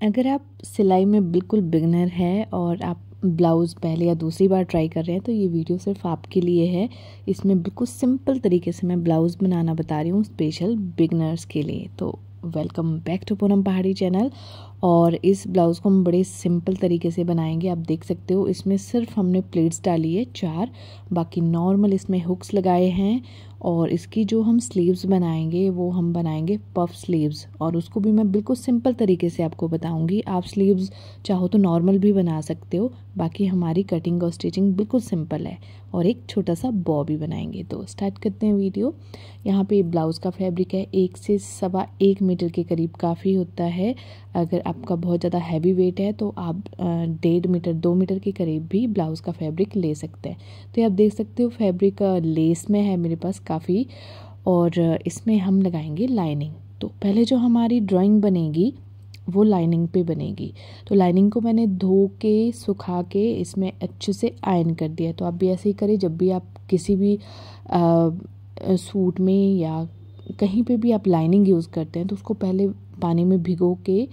अगर आप सिलाई में बिल्कुल बिगनर हैं और आप ब्लाउज़ पहले या दूसरी बार ट्राई कर रहे हैं तो ये वीडियो सिर्फ आपके लिए है। इसमें बिल्कुल सिंपल तरीके से मैं ब्लाउज़ बनाना बता रही हूँ स्पेशल बिगनर्स के लिए। तो वेलकम बैक टू पूनम पहाड़ी चैनल। और इस ब्लाउज़ को हम बड़े सिंपल तरीके से बनाएंगे। आप देख सकते हो इसमें सिर्फ हमने प्लेट्स डाली है 4, बाकी नॉर्मल इसमें हुक्स लगाए हैं। और इसकी जो हम स्लीव्स बनाएंगे वो हम बनाएंगे पफ स्लीव्स, और उसको भी मैं बिल्कुल सिंपल तरीके से आपको बताऊंगी। आप स्लीव्स चाहो तो नॉर्मल भी बना सकते हो, बाकी हमारी कटिंग और स्टिचिंग बिल्कुल सिंपल है। और एक छोटा सा बॉ भी बनाएंगे। तो स्टार्ट करते हैं वीडियो। यहाँ पे ब्लाउज़ का फैब्रिक है 1 से 1.25 मीटर के करीब काफ़ी होता है। अगर आपका बहुत ज़्यादा हैवी वेट है तो आप 1.5 मीटर 2 मीटर के करीब भी ब्लाउज़ का फैब्रिक ले सकते हैं। तो ये आप देख सकते हो फैब्रिक लेस में है मेरे पास काफ़ी, और इसमें हम लगाएंगे लाइनिंग। तो पहले जो हमारी ड्राइंग बनेगी वो लाइनिंग पे बनेगी। तो लाइनिंग को मैंने धो के सुखा के इसमें अच्छे से आयरन कर दिया। तो आप भी ऐसे ही करें, जब भी आप किसी भी सूट में या कहीं पे भी आप लाइनिंग यूज़ करते हैं तो उसको पहले पानी में भिगो के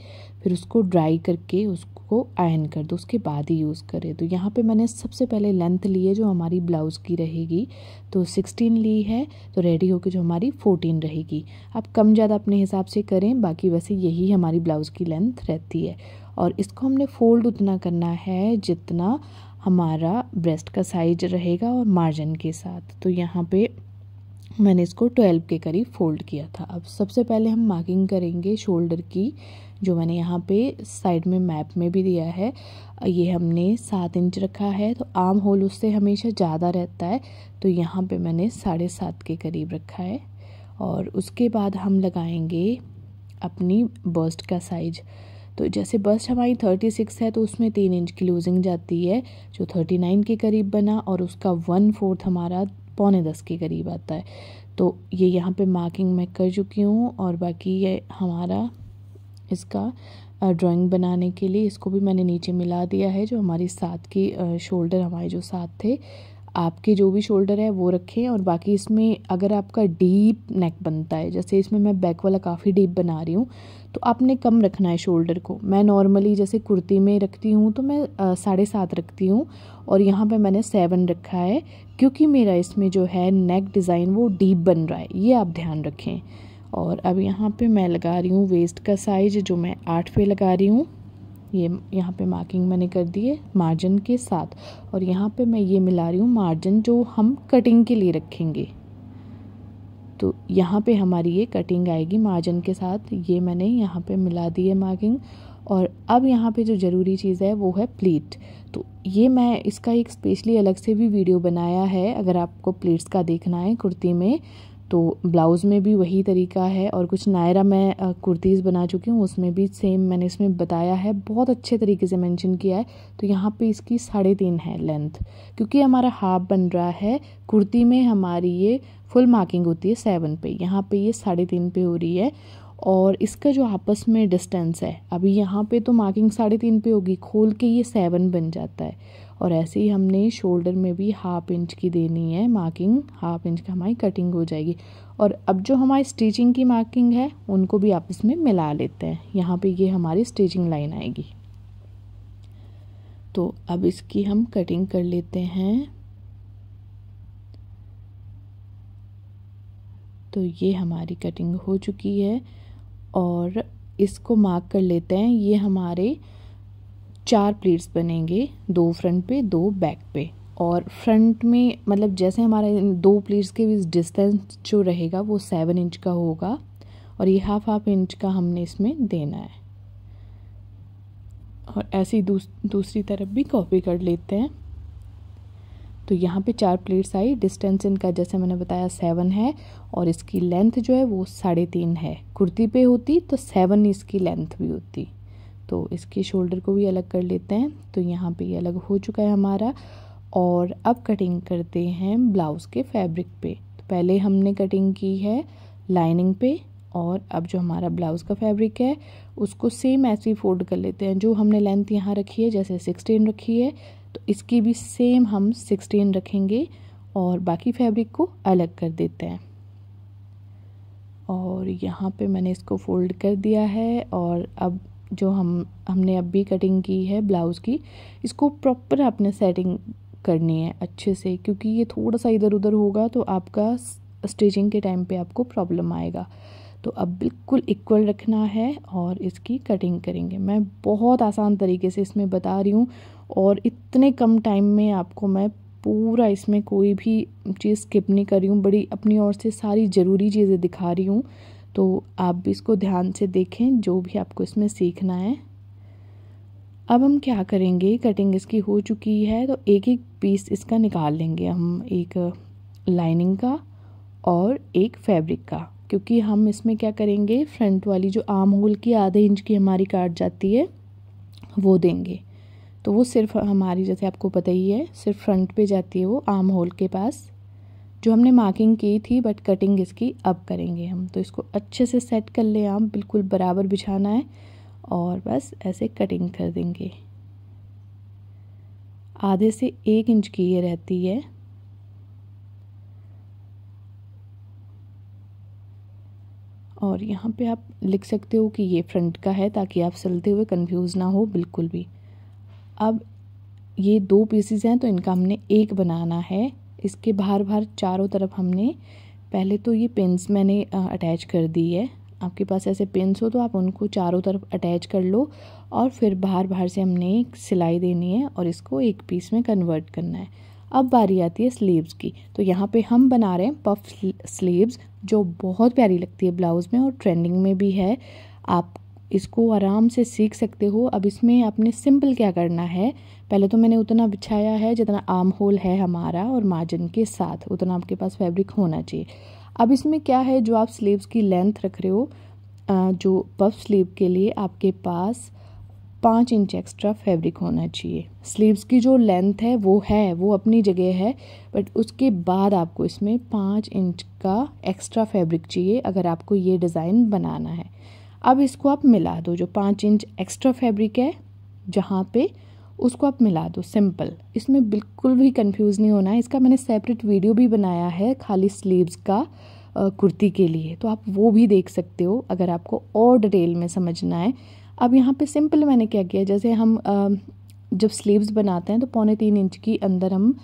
फिर उसको ड्राई करके उसको आयरन कर दो, उसके बाद ही यूज़ करें। तो यहाँ पे मैंने सबसे पहले लेंथ ली है जो हमारी ब्लाउज़ की रहेगी, तो 16 ली है। तो रेडी होके जो हमारी 14 रहेगी। आप कम ज़्यादा अपने हिसाब से करें, बाकी वैसे यही हमारी ब्लाउज़ की लेंथ रहती है। और इसको हमने फोल्ड उतना करना है जितना हमारा ब्रेस्ट का साइज रहेगा और मार्जिन के साथ। तो यहाँ पे मैंने इसको 12 के करीब फोल्ड किया था। अब सबसे पहले हम मार्किंग करेंगे शोल्डर की, जो मैंने यहाँ पे साइड में मैप में भी दिया है। ये हमने 7 इंच रखा है, तो आर्म होल उससे हमेशा ज़्यादा रहता है, तो यहाँ पे मैंने 7.5 के करीब रखा है। और उसके बाद हम लगाएंगे अपनी बस्ट का साइज। तो जैसे बस्ट हमारी 36 है तो उसमें 3 इंच की लूजिंग जाती है, जो 39 के करीब बना, और उसका 1/4 हमारा 9.25 के करीब आता है। तो ये यहाँ पे मार्किंग मैं कर चुकी हूँ। और बाकी ये हमारा इसका ड्राइंग बनाने के लिए इसको भी मैंने नीचे मिला दिया है। जो हमारी 7 की शोल्डर हमारे जो 7 थे, आपके जो भी शोल्डर है वो रखें। और बाकी इसमें अगर आपका डीप नेक बनता है, जैसे इसमें मैं बैक वाला काफ़ी डीप बना रही हूँ, तो आपने कम रखना है शोल्डर को। मैं नॉर्मली जैसे कुर्ती में रखती हूँ तो मैं 7.5 रखती हूँ, और यहाँ पे मैंने 7 रखा है, क्योंकि मेरा इसमें जो है नेक डिज़ाइन वो डीप बन रहा है, ये आप ध्यान रखें। और अब यहाँ पे मैं लगा रही हूँ वेस्ट का साइज, जो मैं 8 पे लगा रही हूँ। ये यहाँ पे मार्किंग मैंने कर दी है मार्जिन के साथ। और यहाँ पे मैं ये मिला रही हूँ मार्जिन जो हम कटिंग के लिए रखेंगे। तो यहाँ पे हमारी ये कटिंग आएगी मार्जिन के साथ, ये मैंने यहाँ पे मिला दी है मार्किंग। और अब यहाँ पे जो ज़रूरी चीज़ है वो है प्लीट। तो ये मैं इसका एक स्पेशली अलग से भी वीडियो बनाया है, अगर आपको प्लीट्स का देखना है कुर्ती में। तो ब्लाउज़ में भी वही तरीका है, और कुछ नायरा मैं कुर्तीज़ बना चुकी हूँ उसमें भी सेम मैंने इसमें बताया है, बहुत अच्छे तरीके से मेंशन किया है। तो यहाँ पे इसकी 3.5 है लेंथ, क्योंकि हमारा हाफ बन रहा है। कुर्ती में हमारी ये फुल मार्किंग होती है 7 पे, यहाँ पे ये 3.5 पे हो रही है। और इसका जो आपस में डिस्टेंस है, अभी यहाँ पे तो मार्किंग 3.5 पे होगी, खोल के ये 7 बन जाता है। और ऐसे ही हमने शोल्डर में भी 1/2 इंच की देनी है मार्किंग, 1/2 इंच की हमारी कटिंग हो जाएगी। और अब जो हमारी स्टिचिंग की मार्किंग है उनको भी आपस में मिला लेते हैं। यहाँ पे ये हमारी स्टिचिंग लाइन आएगी। तो अब इसकी हम कटिंग कर लेते हैं। तो ये हमारी कटिंग हो चुकी है, और इसको मार्क कर लेते हैं। ये हमारे 4 प्लेट्स बनेंगे, 2 फ्रंट पे 2 बैक पे। और फ्रंट में मतलब जैसे हमारे 2 प्लेट्स के बीच डिस्टेंस जो रहेगा वो 7 इंच का होगा, और ये 1/2 इंच का हमने इसमें देना है। और ऐसे ही दूसरी तरफ भी कॉपी कर लेते हैं। तो यहाँ पे 4 प्लेट्स आई, डिस्टेंस इनका जैसे मैंने बताया 7 है, और इसकी लेंथ जो है वो 3.5 है। कुर्ती पे होती तो 7 इसकी लेंथ भी होती। तो इसकी शोल्डर को भी अलग कर लेते हैं। तो यहाँ पे ये अलग हो चुका है हमारा। और अब कटिंग करते हैं ब्लाउज़ के फैब्रिक पे। तो पहले हमने कटिंग की है लाइनिंग पे, और अब जो हमारा ब्लाउज़ का फैब्रिक है उसको सेम ऐसे ही फोल्ड कर लेते हैं। जो हमने लेंथ यहाँ रखी है, जैसे 16 रखी है, तो इसकी भी सेम हम 16 रखेंगे, और बाकी फैब्रिक को अलग कर देते हैं। और यहाँ पे मैंने इसको फोल्ड कर दिया है। और अब जो हमने अभी कटिंग की है ब्लाउज़ की, इसको प्रॉपर आपने सेटिंग करनी है अच्छे से, क्योंकि ये थोड़ा सा इधर उधर होगा तो आपका स्टिचिंग के टाइम पे आपको प्रॉब्लम आएगा। तो अब बिल्कुल इक्वल रखना है और इसकी कटिंग करेंगे। मैं बहुत आसान तरीके से इसमें बता रही हूँ और इतने कम टाइम में आपको मैं पूरा इसमें कोई भी चीज़ स्किप नहीं कर रही हूँ, बड़ी अपनी ओर से सारी ज़रूरी चीज़ें दिखा रही हूँ। तो आप भी इसको ध्यान से देखें जो भी आपको इसमें सीखना है। अब हम क्या करेंगे, कटिंग इसकी हो चुकी है तो एक एक पीस इसका निकाल लेंगे हम, एक लाइनिंग का और एक फैब्रिक का, क्योंकि हम इसमें क्या करेंगे, फ्रंट वाली जो आर्म होल की आधे इंच की हमारी काट जाती है वो देंगे। तो वो सिर्फ हमारी, जैसे आपको पता ही है, सिर्फ फ्रंट पे जाती है वो आर्म होल के पास, जो हमने मार्किंग की थी, बट कटिंग इसकी अब करेंगे हम। तो इसको अच्छे से सेट कर लें आप, बिल्कुल बराबर बिछाना है और बस ऐसे कटिंग कर देंगे। आधे से 1 इंच की ये रहती है। और यहाँ पे आप लिख सकते हो कि ये फ्रंट का है, ताकि आप सिलते हुए कंफ्यूज ना हो बिल्कुल भी। अब ये 2 पीसेस हैं तो इनका हमने एक बनाना है। इसके बाहर चारों तरफ हमने पहले तो ये पिन्स मैंने अटैच कर दी है। आपके पास ऐसे पिन्स हो तो आप उनको चारों तरफ अटैच कर लो और फिर बाहर से हमने एक सिलाई देनी है और इसको एक पीस में कन्वर्ट करना है। अब बारी आती है स्लीव्स की। तो यहाँ पे हम बना रहे हैं पफ स्लीव्स, जो बहुत प्यारी लगती है ब्लाउज़ में और ट्रेंडिंग में भी है। आप इसको आराम से सीख सकते हो। अब इसमें आपने सिंपल क्या करना है, पहले तो मैंने उतना बिछाया है जितना आर्म होल है हमारा और मार्जिन के साथ, उतना आपके पास फैब्रिक होना चाहिए। अब इसमें क्या है, जो आप स्लीव्स की लेंथ रख रहे हो, जो पफ स्लीव के लिए आपके पास 5 इंच एक्स्ट्रा फैब्रिक होना चाहिए। स्लीव्स की जो लेंथ है वो अपनी जगह है, बट उसके बाद आपको इसमें 5 इंच का एक्स्ट्रा फैब्रिक चाहिए अगर आपको ये डिज़ाइन बनाना है। अब इसको आप मिला दो, जो 5 इंच एक्स्ट्रा फैब्रिक है जहाँ पे, उसको आप मिला दो सिंपल। इसमें बिल्कुल भी कंफ्यूज नहीं होना है। इसका मैंने सेपरेट वीडियो भी बनाया है खाली स्लीव्स का कुर्ती के लिए, तो आप वो भी देख सकते हो अगर आपको और डिटेल में समझना है। अब यहाँ पे सिंपल मैंने क्या किया, जैसे हम जब स्लीव्स बनाते हैं तो 3.25 इंच की अंदर हम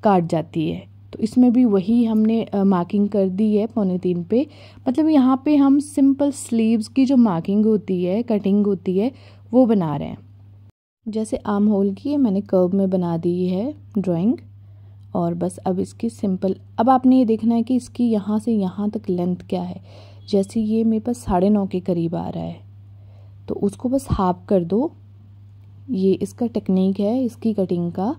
काट जाती है, तो इसमें भी वही हमने मार्किंग कर दी है 3.25 पे। मतलब यहाँ पे हम सिंपल स्लीव्स की जो मार्किंग होती है, कटिंग होती है, वो बना रहे हैं। जैसे आर्म होल की मैंने कर्व में बना दी है ड्राइंग, और बस अब इसकी सिंपल, अब आपने ये देखना है कि इसकी यहाँ से यहाँ तक लेंथ क्या है। जैसे ये मेरे पास 9.5 के करीब आ रहा है तो उसको बस हाफ कर दो। ये इसका टेक्निक है इसकी कटिंग का।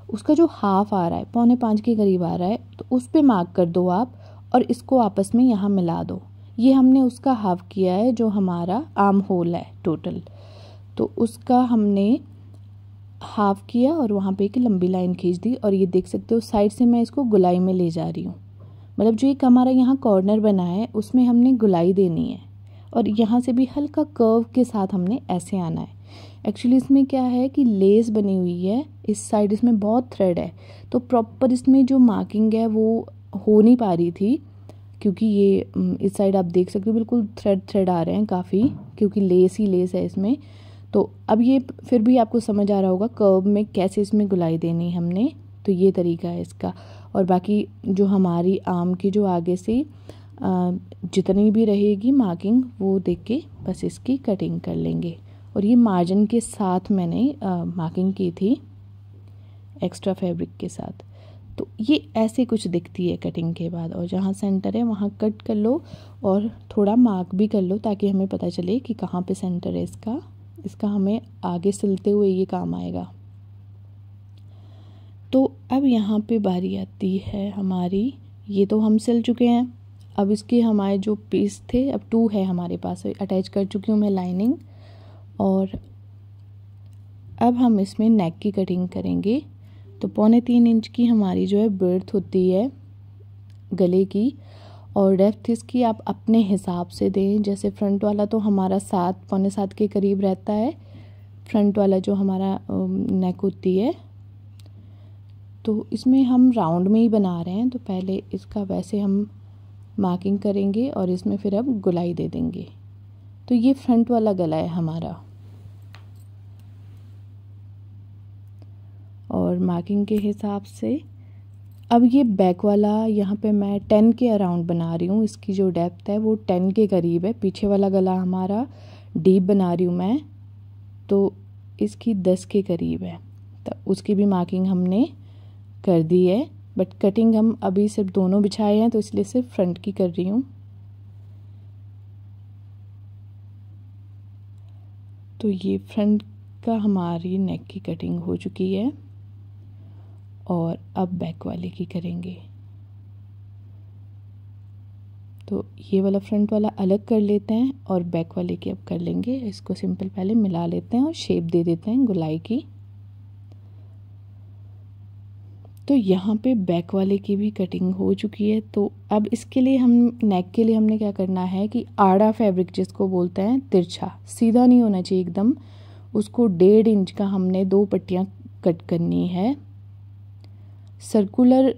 उसका जो हाफ आ रहा है, 4.25 के करीब आ रहा है, तो उस पे मार्क कर दो आप और इसको आपस में यहाँ मिला दो। ये हमने उसका हाफ किया है जो हमारा आर्म होल है टोटल, तो उसका हमने हाफ किया और वहाँ पे एक लंबी लाइन खींच दी। और ये देख सकते हो साइड से मैं इसको गुलाई में ले जा रही हूँ। मतलब जो एक हमारा यहाँ कॉर्नर बना है उसमें हमने गुलाई देनी है और यहाँ से भी हल्का कर्व के साथ हमने ऐसे आना है। एक्चुअली इसमें क्या है कि लेस बनी हुई है इस साइड, इसमें बहुत थ्रेड है, तो प्रॉपर इसमें जो मार्किंग है वो हो नहीं पा रही थी, क्योंकि ये इस साइड आप देख सकते हो बिल्कुल थ्रेड आ रहे हैं काफ़ी, क्योंकि लेस ही लेस है इसमें। तो अब ये फिर भी आपको समझ आ रहा होगा कर्व में कैसे इसमें गुलाई देनी है हमने, तो ये तरीका है इसका। और बाकी जो हमारी आर्म की जो आगे से जितनी भी रहेगी मार्किंग वो देख के बस इसकी कटिंग कर लेंगे। और ये मार्जिन के साथ मैंने मार्किंग की थी एक्स्ट्रा फैब्रिक के साथ। तो ये ऐसे कुछ दिखती है कटिंग के बाद। और जहाँ सेंटर है वहाँ कट कर लो और थोड़ा मार्क भी कर लो ताकि हमें पता चले कि कहाँ पे सेंटर है इसका हमें आगे सिलते हुए ये काम आएगा। तो अब यहाँ पे बारी आती है हमारी, ये तो हम सिल चुके हैं। अब इसके हमारे जो पीस थे, अब 2 है हमारे पास, अटैच कर चुकी हूँ मैं लाइनिंग। और अब हम इसमें नेक की कटिंग करेंगे। तो 3.25 इंच की हमारी जो है ब्रेड्थ होती है गले की, और डेप्थ इसकी आप अपने हिसाब से दें। जैसे फ्रंट वाला तो हमारा 7-7.25 के करीब रहता है, फ्रंट वाला जो हमारा नेक होती है। तो इसमें हम राउंड में ही बना रहे हैं, तो पहले इसका वैसे हम मार्किंग करेंगे और इसमें फिर अब गुलाई दे देंगे। तो ये फ्रंट वाला गला है हमारा। और मार्किंग के हिसाब से अब ये बैक वाला यहाँ पे मैं 10 के अराउंड बना रही हूँ। इसकी जो डेप्थ है वो 10 के करीब है। पीछे वाला गला हमारा डीप बना रही हूँ मैं, तो इसकी 10 के करीब है। तो उसकी भी मार्किंग हमने कर दी है, बट कटिंग हम अभी सिर्फ दोनों बिछाए हैं तो इसलिए सिर्फ फ्रंट की कर रही हूँ। तो ये फ्रंट का हमारी नेक की कटिंग हो चुकी है और अब बैक वाले की करेंगे। तो ये वाला फ्रंट वाला अलग कर लेते हैं और बैक वाले की अब कर लेंगे। इसको सिंपल पहले मिला लेते हैं और शेप दे देते हैं गोलाई की। तो यहाँ पे बैक वाले की भी कटिंग हो चुकी है। तो अब इसके लिए हम नेक के लिए हमने क्या करना है कि आड़ा फैब्रिक जिसको बोलते हैं, तिरछा सीधा नहीं होना चाहिए एकदम, उसको 1.5 इंच का हमने 2 पट्टियाँ कट करनी है। सर्कुलर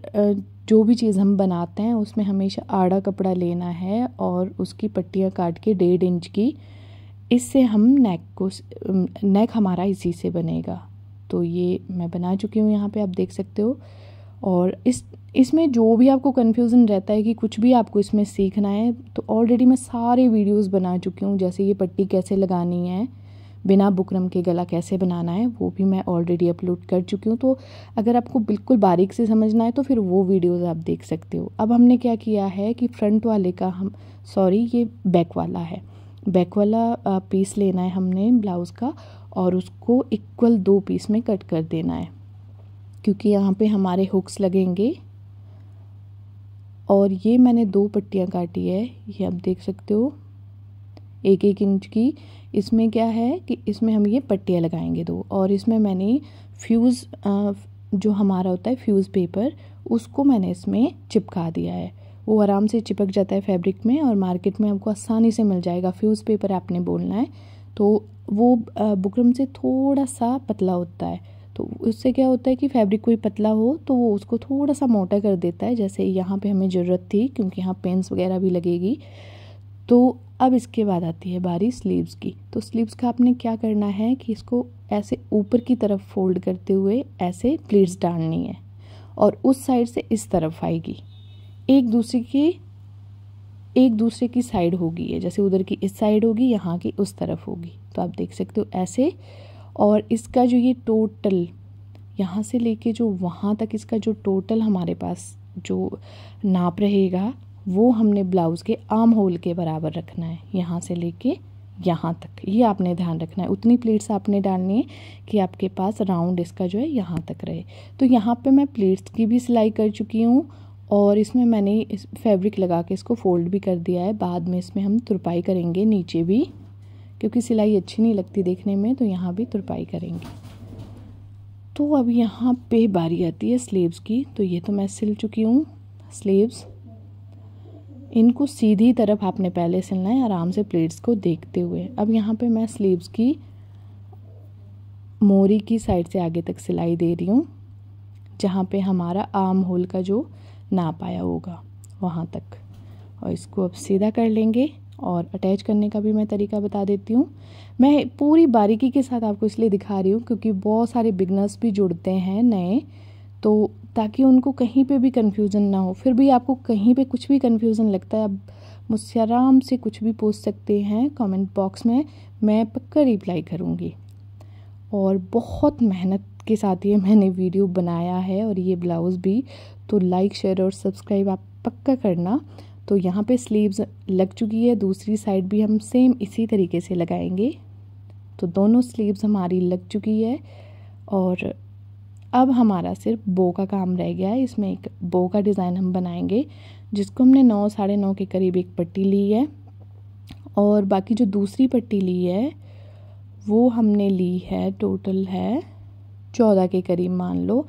जो भी चीज़ हम बनाते हैं उसमें हमेशा आड़ा कपड़ा लेना है और उसकी पट्टियाँ काट के 1.5 इंच की, इससे हम नेक हमारा इसी से बनेगा। तो ये मैं बना चुकी हूँ, यहाँ पे आप देख सकते हो। और इसमें जो भी आपको कन्फ्यूज़न रहता है कि कुछ भी आपको इसमें सीखना है, तो ऑलरेडी मैं सारे वीडियोस बना चुकी हूँ। जैसे ये पट्टी कैसे लगानी है, बिना बुकरम के गला कैसे बनाना है, वो भी मैं ऑलरेडी अपलोड कर चुकी हूँ। तो अगर आपको बिल्कुल बारीक से समझना है तो फिर वो वीडियोज़ आप देख सकते हो। अब हमने क्या किया है कि फ्रंट वाले का ये बैक वाला है, बैक वाला पीस लेना है हमने ब्लाउज़ का और उसको इक्वल 2 पीस में कट कर देना है, क्योंकि यहाँ पे हमारे हुक्स लगेंगे। और ये मैंने 2 पट्टियाँ काटी है, ये आप देख सकते हो 1-1 इंच की। इसमें क्या है कि इसमें हम ये पट्टियाँ लगाएंगे 2, और इसमें मैंने फ्यूज़ जो हमारा होता है फ्यूज़ पेपर, उसको मैंने इसमें चिपका दिया है। वो आराम से चिपक जाता है फैब्रिक में और मार्केट में आपको आसानी से मिल जाएगा। फ्यूज़ पेपर आपने बोलना है, तो वो बुकरम से थोड़ा सा पतला होता है। तो उससे क्या होता है कि फैब्रिक कोई पतला हो तो वो उसको थोड़ा सा मोटा कर देता है, जैसे यहाँ पे हमें ज़रूरत थी क्योंकि यहाँ पेंस वगैरह भी लगेगी। तो अब इसके बाद आती है बारी स्लीव्स की। तो स्लीव्स का आपने क्या करना है कि इसको ऐसे ऊपर की तरफ फोल्ड करते हुए ऐसे प्लीट्स डालनी है और उस साइड से इस तरफ आएगी, एक दूसरे की साइड होगी। ये जैसे उधर की इस साइड होगी, यहाँ की उस तरफ होगी। तो आप देख सकते हो ऐसे। और इसका जो ये टोटल यहाँ से लेके जो वहाँ तक इसका जो टोटल हमारे पास जो नाप रहेगा वो हमने ब्लाउज़ के आर्म होल के बराबर रखना है। यहाँ से लेके यहाँ तक ये आपने ध्यान रखना है। उतनी प्लीट्स आपने डालनी है कि आपके पास राउंड इसका जो है यहाँ तक रहे। तो यहाँ पे मैं प्लीट्स की भी सिलाई कर चुकी हूँ और इसमें मैंने इस फैब्रिक लगा के इसको फोल्ड भी कर दिया है। बाद में इसमें हम तुरपाई करेंगे नीचे भी, क्योंकि सिलाई अच्छी नहीं लगती देखने में, तो यहाँ भी तुरपाई करेंगे। तो अब यहाँ पे बारी आती है स्लीव्स की। तो ये तो मैं सिल चुकी हूँ स्लीव्स। इनको सीधी तरफ आपने पहले सिलना है आराम से प्लेट्स को देखते हुए। अब यहाँ पे मैं स्लीव्स की मोरी की साइड से आगे तक सिलाई दे रही हूँ, जहाँ पे हमारा आर्म होल का जो नाप आया होगा वहाँ तक। और इसको अब सीधा कर लेंगे। और अटैच करने का भी मैं तरीका बता देती हूँ। मैं पूरी बारीकी के साथ आपको इसलिए दिखा रही हूँ क्योंकि बहुत सारे बिगनर्स भी जुड़ते हैं नए, तो ताकि उनको कहीं पे भी कन्फ्यूज़न ना हो। फिर भी आपको कहीं पे कुछ भी कन्फ्यूज़न लगता है, आप मुझसे आराम से कुछ भी पूछ सकते हैं कमेंट बॉक्स में, मैं पक्का रिप्लाई करूँगी। और बहुत मेहनत के साथ ये मैंने वीडियो बनाया है और ये ब्लाउज़ भी, तो लाइक शेयर और सब्सक्राइब आप पक्का करना। तो यहाँ पे स्लीव्स लग चुकी है, दूसरी साइड भी हम सेम इसी तरीके से लगाएंगे। तो दोनों स्लीव्स हमारी लग चुकी है और अब हमारा सिर्फ बो का काम रह गया है। इसमें एक बो का डिज़ाइन हम बनाएंगे, जिसको हमने 9 साढ़े 9 के करीब एक पट्टी ली है और बाकी जो दूसरी पट्टी ली है वो हमने ली है, टोटल है 14 के करीब मान लो।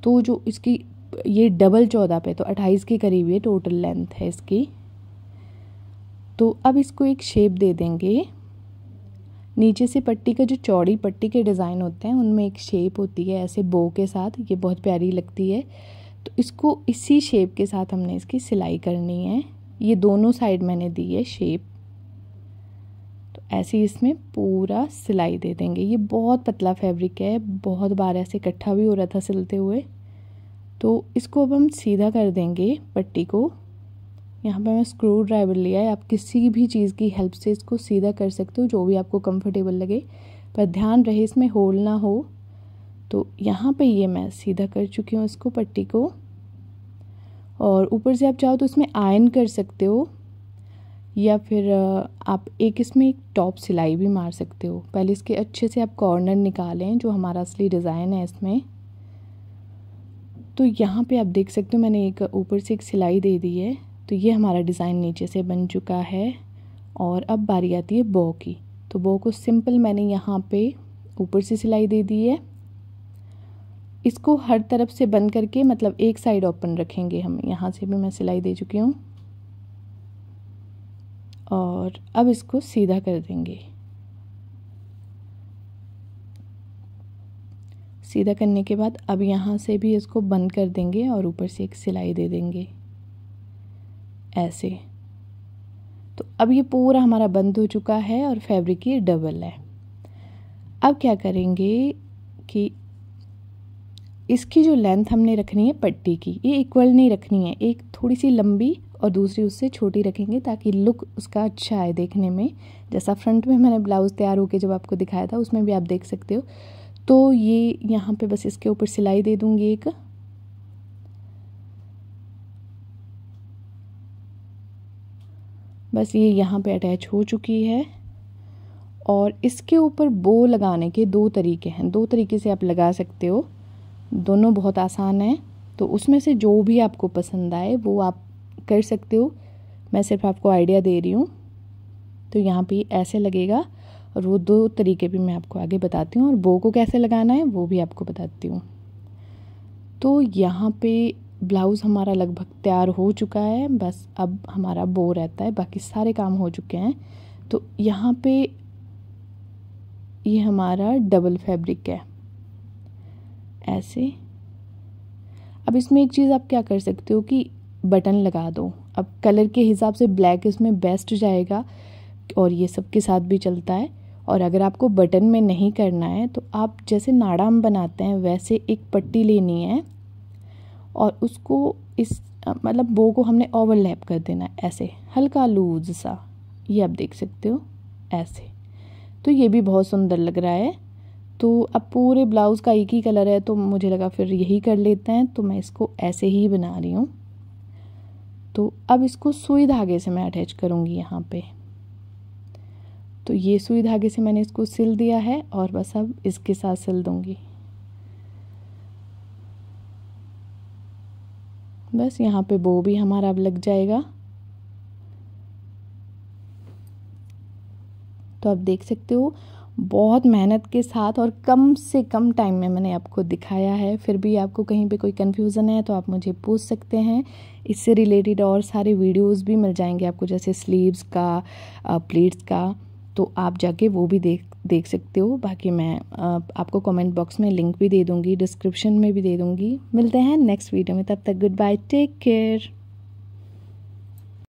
तो जो इसकी ये डबल 14 पे, तो 28 के करीब ये टोटल लेंथ है इसकी। तो अब इसको एक शेप दे देंगे। नीचे से पट्टी का जो चौड़ी पट्टी के डिज़ाइन होते हैं उनमें एक शेप होती है ऐसे बो के साथ, ये बहुत प्यारी लगती है। तो इसको इसी शेप के साथ हमने इसकी सिलाई करनी है। ये दोनों साइड मैंने दी है शेप। तो ऐसे ही इसमें पूरा सिलाई दे देंगे। ये बहुत पतला फैब्रिक है, बहुत बार ऐसे इकट्ठा भी हो रहा था सिलते हुए। तो इसको अब हम सीधा कर देंगे पट्टी को। यहाँ पे मैं स्क्रू ड्राइवर लिया है, आप किसी भी चीज़ की हेल्प से इसको सीधा कर सकते हो, जो भी आपको कंफर्टेबल लगे, पर ध्यान रहे इसमें होल ना हो। तो यहाँ पे ये मैं सीधा कर चुकी हूँ इसको, पट्टी को। और ऊपर से आप चाहो तो इसमें आयरन कर सकते हो, या फिर आप इसमें एक टॉप सिलाई भी मार सकते हो। पहले इसके अच्छे से आप कॉर्नर निकालें, जो हमारा असली डिज़ाइन है इसमें। तो यहाँ पे आप देख सकते हो मैंने एक ऊपर से एक सिलाई दे दी है। तो ये हमारा डिज़ाइन नीचे से बन चुका है। और अब बारी आती है बो की। तो बो को सिंपल मैंने यहाँ पे ऊपर से सिलाई दे दी है। इसको हर तरफ से बंद करके, मतलब एक साइड ओपन रखेंगे हम। यहाँ से भी मैं सिलाई दे चुकी हूँ। और अब इसको सीधा कर देंगे। सीधा करने के बाद अब यहाँ से भी इसको बंद कर देंगे और ऊपर से एक सिलाई दे देंगे ऐसे। तो अब ये पूरा हमारा बंद हो चुका है और फैब्रिक ये डबल है। अब क्या करेंगे कि इसकी जो लेंथ हमने रखनी है पट्टी की, ये इक्वल नहीं रखनी है, एक थोड़ी सी लंबी और दूसरी उससे छोटी रखेंगे, ताकि लुक उसका अच्छा आए देखने में। जैसा फ्रंट में मैंने ब्लाउज़ तैयार होके जब आपको दिखाया था, उसमें भी आप देख सकते हो। तो ये यहाँ पे बस इसके ऊपर सिलाई दे दूँगी एक। बस ये यहाँ पे अटैच हो चुकी है। और इसके ऊपर बो लगाने के दो तरीके हैं, दो तरीके से आप लगा सकते हो, दोनों बहुत आसान है। तो उसमें से जो भी आपको पसंद आए वो आप कर सकते हो। मैं सिर्फ आपको आइडिया दे रही हूँ। तो यहाँ पे ऐसे लगेगा, और वो दो तरीके भी मैं आपको आगे बताती हूँ, और बो को कैसे लगाना है वो भी आपको बताती हूँ। तो यहाँ पे ब्लाउज़ हमारा लगभग तैयार हो चुका है, बस अब हमारा बो रहता है, बाकी सारे काम हो चुके हैं। तो यहाँ पे ये हमारा डबल फैब्रिक है ऐसे। अब इसमें एक चीज़ आप क्या कर सकते हो कि बटन लगा दो। अब कलर के हिसाब से ब्लैक इसमें बेस्ट जाएगा, और ये सबके साथ भी चलता है। और अगर आपको बटन में नहीं करना है तो आप जैसे नाड़ाम बनाते हैं वैसे एक पट्टी लेनी है, और उसको इस मतलब बो को हमने ओवरलैप कर देना है ऐसे, हल्का लूज सा। ये आप देख सकते हो ऐसे। तो ये भी बहुत सुंदर लग रहा है। तो अब पूरे ब्लाउज़ का एक ही कलर है, तो मुझे लगा फिर यही कर लेते हैं, तो मैं इसको ऐसे ही बना रही हूँ। तो अब इसको सुई धागे से मैं अटैच करूँगी यहाँ पे। तो ये सुई धागे से मैंने इसको सिल दिया है, और बस अब इसके साथ सिल दूँगी। बस यहाँ पे बो भी हमारा अब लग जाएगा। तो आप देख सकते हो बहुत मेहनत के साथ और कम से कम टाइम में मैंने आपको दिखाया है। फिर भी आपको कहीं पे कोई कन्फ्यूज़न है तो आप मुझे पूछ सकते हैं। इससे रिलेटेड और सारे वीडियोस भी मिल जाएंगे आपको, जैसे स्लीव्स का, प्लीट्स का, तो आप जाके वो भी देख सकते हो। बाकी मैं आपको कमेंट बॉक्स में लिंक भी दे दूँगी, डिस्क्रिप्शन में भी दे दूँगी। मिलते हैं नेक्स्ट वीडियो में, तब तक गुड बाय, टेक केयर।